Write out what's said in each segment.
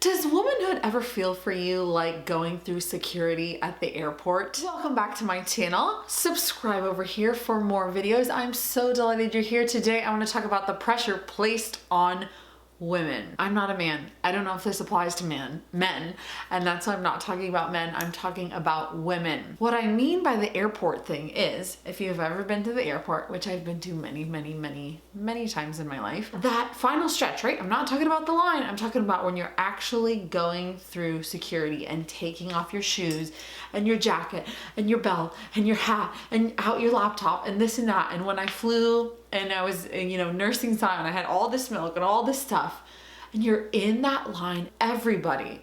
Does womanhood ever feel for you like going through security at the airport? Welcome back to my channel. Subscribe over here for more videos. I'm so delighted you're here today. I want to talk about the pressure placed on women. I'm not a man. I don't know if this applies to men, and that's why I'm not talking about men. I'm talking about women. What I mean by the airport thing is, if you've ever been to the airport, which I've been to many times in my life, that final stretch, right? I'm not talking about the line. I'm talking about when you're actually going through security and taking off your shoes and your jacket and your belt and your hat and out your laptop and this and that. And when I flew and I was, nursing Zion, I had all this milk and all this stuff. And you're in that line, everybody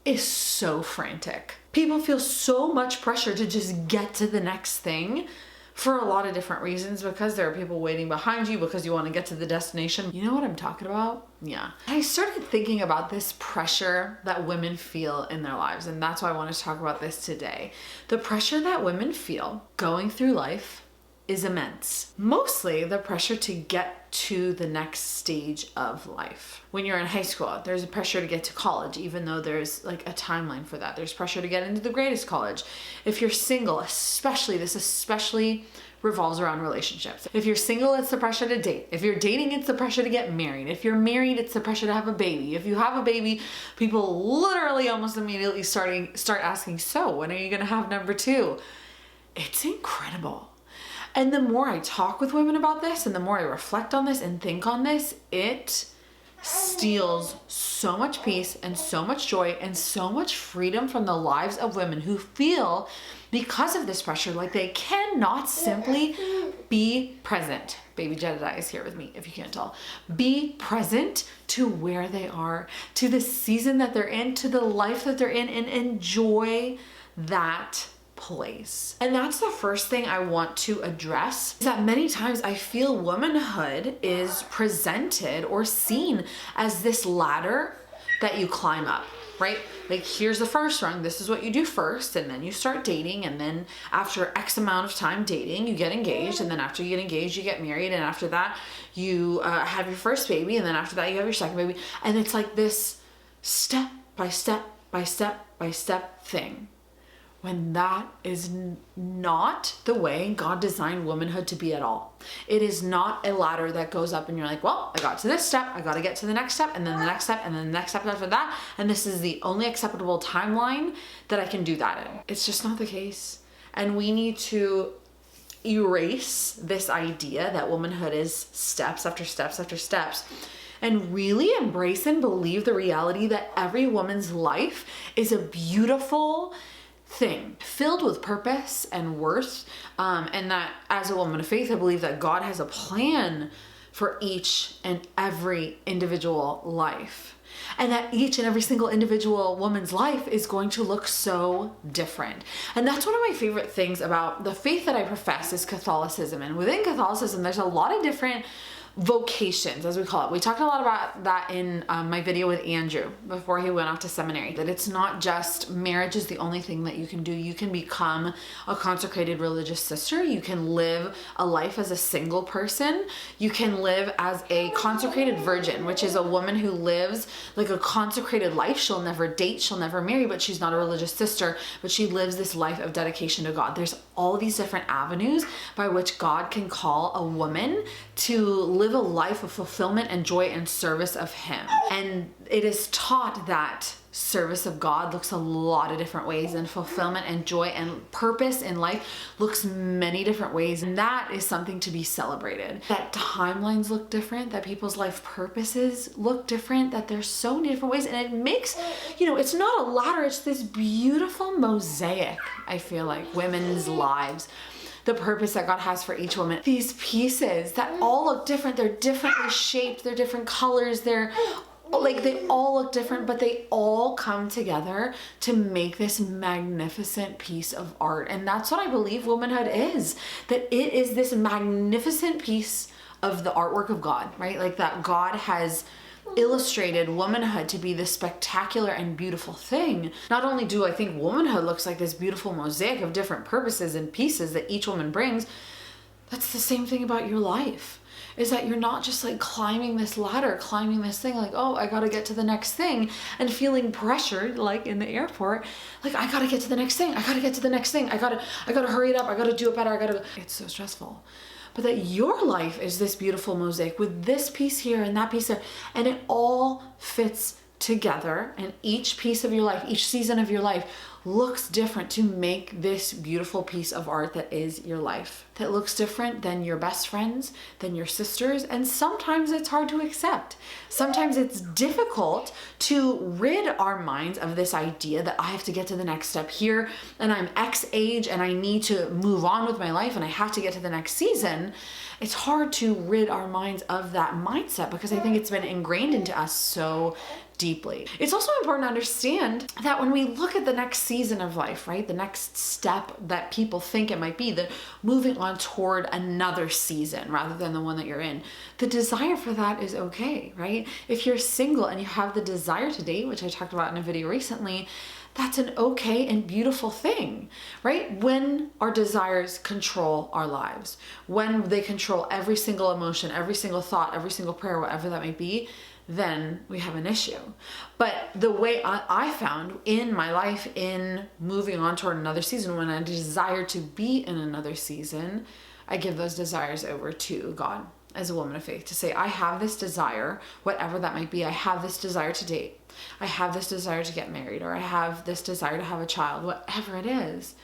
is so frantic. People feel so much pressure to just get to the next thing for a lot of different reasons, because there are people waiting behind you, because you want to get to the destination. You know what I'm talking about? Yeah. I started thinking about this pressure that women feel in their lives, and that's why I want to talk about this today. The pressure that women feel going through life is immense. Mostly the pressure to get to the next stage of life. When you're in high school, there's a pressure to get to college, even though there's like a timeline for that. There's pressure to get into the greatest college. If you're single, this especially revolves around relationships. If you're single, it's the pressure to date. If you're dating, it's the pressure to get married. If you're married, it's the pressure to have a baby. If you have a baby, people literally almost immediately start asking, so when are you gonna have number two? It's incredible. And the more I talk with women about this, and the more I reflect on this and think on this, it steals so much peace and so much joy and so much freedom from the lives of women who feel, because of this pressure, like they cannot simply be present. Baby Jedediah is here with me, if you can't tell. Be present to where they are, to the season that they're in, to the life that they're in, and enjoy that place. And that's the first thing I want to address, is that many times I feel womanhood is presented or seen as this ladder that you climb up, right? Like, here's the first rung, this is what you do first, and then you start dating, and then after X amount of time dating, you get engaged, and then after you get engaged, you get married, and after that, you have your first baby, and then after that, you have your second baby, and it's like this step by step by step by step thing. When that is not the way God designed womanhood to be at all. It is not a ladder that goes up and you're like, well, I got to this step, I got to get to the next step, and then the next step, and then the next step after that, and this is the only acceptable timeline that I can do that in. It's just not the case. And we need to erase this idea that womanhood is steps after steps after steps, and really embrace and believe the reality that every woman's life is a beautiful thing filled with purpose and worth, and that as a woman of faith, I believe that God has a plan for each and every individual life, and that each and every single individual woman's life is going to look so different. And that's one of my favorite things about the faith that I profess, is Catholicism. And within Catholicism, there's a lot of different vocations, as we call it. We talked a lot about that in my video with Andrew before he went off to seminary, that it's not just marriage is the only thing that you can do. You can become a consecrated religious sister. You can live a life as a single person. You can live as a consecrated virgin, which is a woman who lives like a consecrated life. She'll never date, she'll never marry, but she's not a religious sister, but she lives this life of dedication to God. There's all these different avenues by which God can call a woman to live a life of fulfillment and joy and service of Him. And it is taught that service of God looks a lot of different ways, and fulfillment and joy and purpose in life looks many different ways. And that is something to be celebrated. That timelines look different, that people's life purposes look different, that there's so many different ways. And it makes, it's not a ladder, it's this beautiful mosaic, I feel like, women's lives. The purpose that God has for each woman. These pieces that all look different, they're differently shaped, they're different colors, they all look different, but they all come together to make this magnificent piece of art. And that's what I believe womanhood is, that it is this magnificent piece of the artwork of God, right? Like that God has illustrated womanhood to be this spectacular and beautiful thing. Not only do I think womanhood looks like this beautiful mosaic of different purposes and pieces that each woman brings, that's the same thing about your life. is that you're not just like climbing this ladder, climbing this thing, like, oh, I gotta get to the next thing, and feeling pressured like in the airport, like I gotta get to the next thing, I gotta get to the next thing, I gotta hurry it up, I gotta do it better, it's so stressful. But that your life is this beautiful mosaic with this piece here and that piece there, and it all fits together, and each piece of your life, each season of your life looks different to make this beautiful piece of art that is your life. That looks different than your best friends, than your sisters, and sometimes it's hard to accept. Sometimes it's difficult to rid our minds of this idea that I have to get to the next step here, and I'm X age and I need to move on with my life and I have to get to the next season. It's hard to rid our minds of that mindset because I think it's been ingrained into us so deeply. It's also important to understand that when we look at the next season of life, right, the next step that people think it might be, the moving on toward another season rather than the one that you're in, the desire for that is okay, right? If you're single and you have the desire to date, which I talked about in a video recently, that's an okay and beautiful thing, right? When our desires control our lives, when they control every single emotion, every single thought, every single prayer, whatever that might be, then we have an issue. But the way I found in my life in moving on toward another season, when I desire to be in another season, I give those desires over to God as a woman of faith to say, I have this desire, whatever that might be. I have this desire to date. I have this desire to get married, or I have this desire to have a child, whatever it is.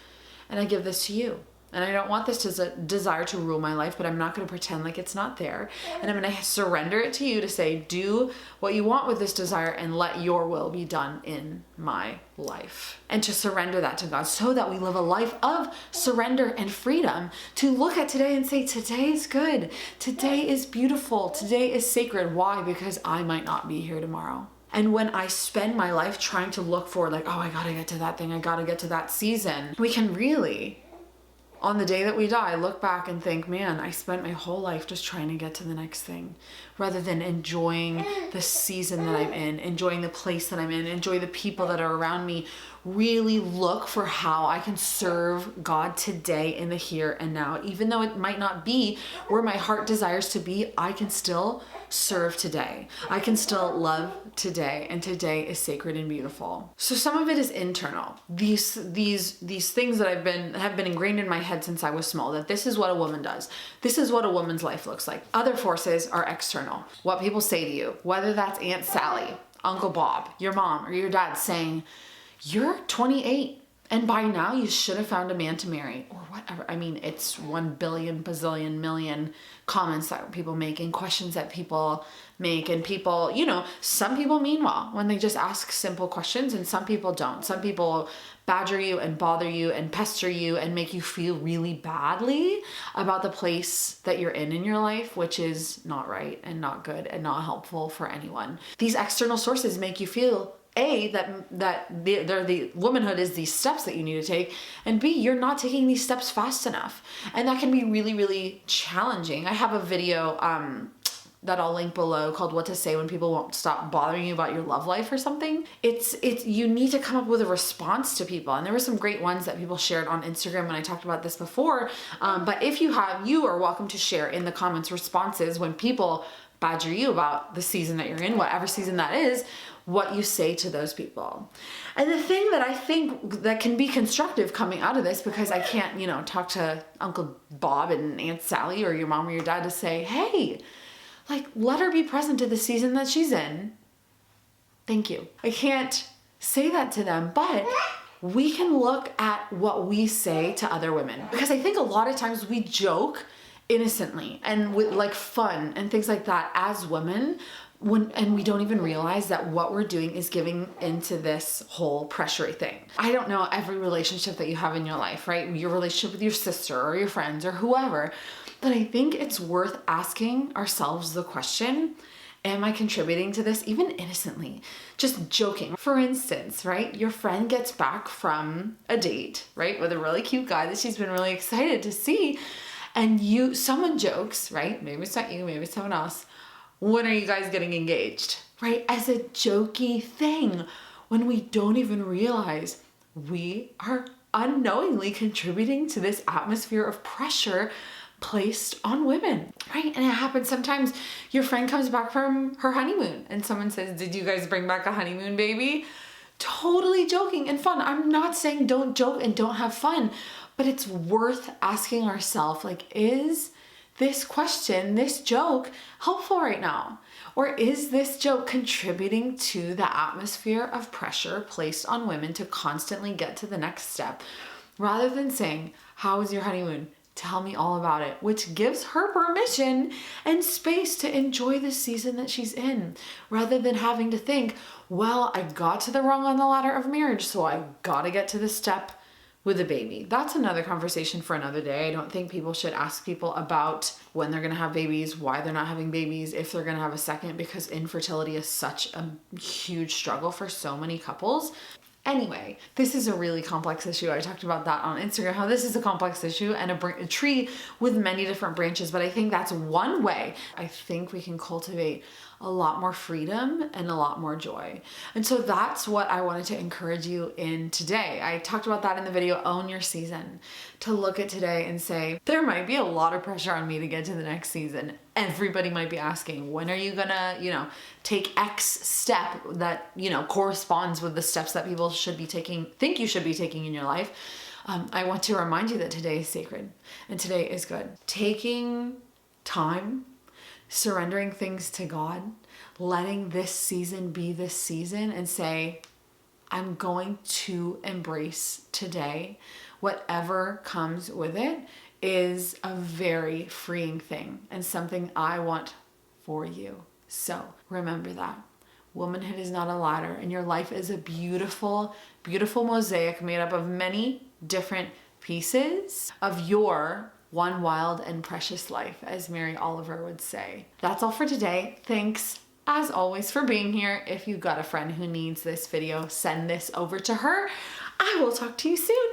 And I give this to you. And I don't want this desire to rule my life, but I'm not going to pretend like it's not there. And I'm going to surrender it to you to say, do what you want with this desire and let your will be done in my life. And to surrender that to God so that we live a life of surrender and freedom to look at today and say, today is good. Today is beautiful. Today is sacred. Why? Because I might not be here tomorrow. And when I spend my life trying to look for like, oh, I got to get to that thing. I got to get to that season. We can really, on the day that we die, look back and think, man, I spent my whole life just trying to get to the next thing rather than enjoying the season that I'm in, enjoying the place that I'm in, enjoy the people that are around me. Really look for how I can serve God today in the here and now. Even though it might not be where my heart desires to be, I can still serve today. I can still love today, and today is sacred and beautiful. So some of it is internal. These things that have been ingrained in my head since I was small, that this is what a woman does. This is what a woman's life looks like. Other forces are external. What people say to you, whether that's Aunt Sally, Uncle Bob, your mom, or your dad saying, you're 28 and by now you should have found a man to marry, or whatever. I mean, it's 1 billion, bazillion, million comments that people make and questions that people make. And people, some people mean well when they just ask simple questions, and some people don't. Some people badger you and bother you and pester you and make you feel really badly about the place that you're in your life, which is not right and not good and not helpful for anyone. These external sources make you feel the womanhood is these steps that you need to take, and B, you're not taking these steps fast enough. And that can be really, really challenging. I have a video that I'll link below called What to Say When People Won't Stop Bothering You About Your Love Life or something. It's you need to come up with a response to people. And there were some great ones that people shared on Instagram when I talked about this before. But if you are welcome to share in the comments responses when people badger you about the season that you're in, whatever season that is, what you say to those people. And the thing that I think that can be constructive coming out of this, because I can't, talk to Uncle Bob and Aunt Sally or your mom or your dad to say, hey, let her be present to the season that she's in. Thank you. I can't say that to them, but we can look at what we say to other women, because I think a lot of times we joke innocently and with fun and things like that as women, and we don't even realize that what we're doing is giving into this whole pressury thing. I don't know every relationship that you have in your life, right? Your relationship with your sister or your friends or whoever, but I think it's worth asking ourselves the question, am I contributing to this, even innocently? Just joking. For instance, right? Your friend gets back from a date, right? With a really cute guy that she's been really excited to see, and someone jokes, right? Maybe it's not you, maybe it's someone else. When are you guys getting engaged, right? As a jokey thing, when we don't even realize we are unknowingly contributing to this atmosphere of pressure placed on women, right? And it happens sometimes. Your friend comes back from her honeymoon and someone says, did you guys bring back a honeymoon baby? Totally joking and fun. I'm not saying don't joke and don't have fun, but it's worth asking ourselves, like, is this question, this joke, helpful right now? Or is this joke contributing to the atmosphere of pressure placed on women to constantly get to the next step? Rather than saying, how was your honeymoon? Tell me all about it, which gives her permission and space to enjoy the season that she's in, rather than having to think, well, I got to the rung on the ladder of marriage, so I gotta get to the step with a baby. That's another conversation for another day. I don't think people should ask people about when they're gonna have babies, why they're not having babies, if they're gonna have a second, because infertility is such a huge struggle for so many couples. Anyway, this is a really complex issue. I talked about that on Instagram, how this is a complex issue and a tree with many different branches, but I think that's one way I think we can cultivate a lot more freedom and a lot more joy. And so that's what I wanted to encourage you in today. I talked about that in the video, Own Your Season, to look at today and say, there might be a lot of pressure on me to get to the next season. Everybody might be asking, when are you gonna, take X step that, corresponds with the steps that people should be taking, think you should be taking in your life. I want to remind you that today is sacred and today is good. Taking time, surrendering things to God, letting this season be this season and say, I'm going to embrace today. Whatever comes with it is a very freeing thing and something I want for you. So remember that. Womanhood is not a ladder, and your life is a beautiful, beautiful mosaic made up of many different pieces of your one wild and precious life, as Mary Oliver would say. That's all for today. Thanks, as always, for being here. If you've got a friend who needs this video, send this over to her. I will talk to you soon.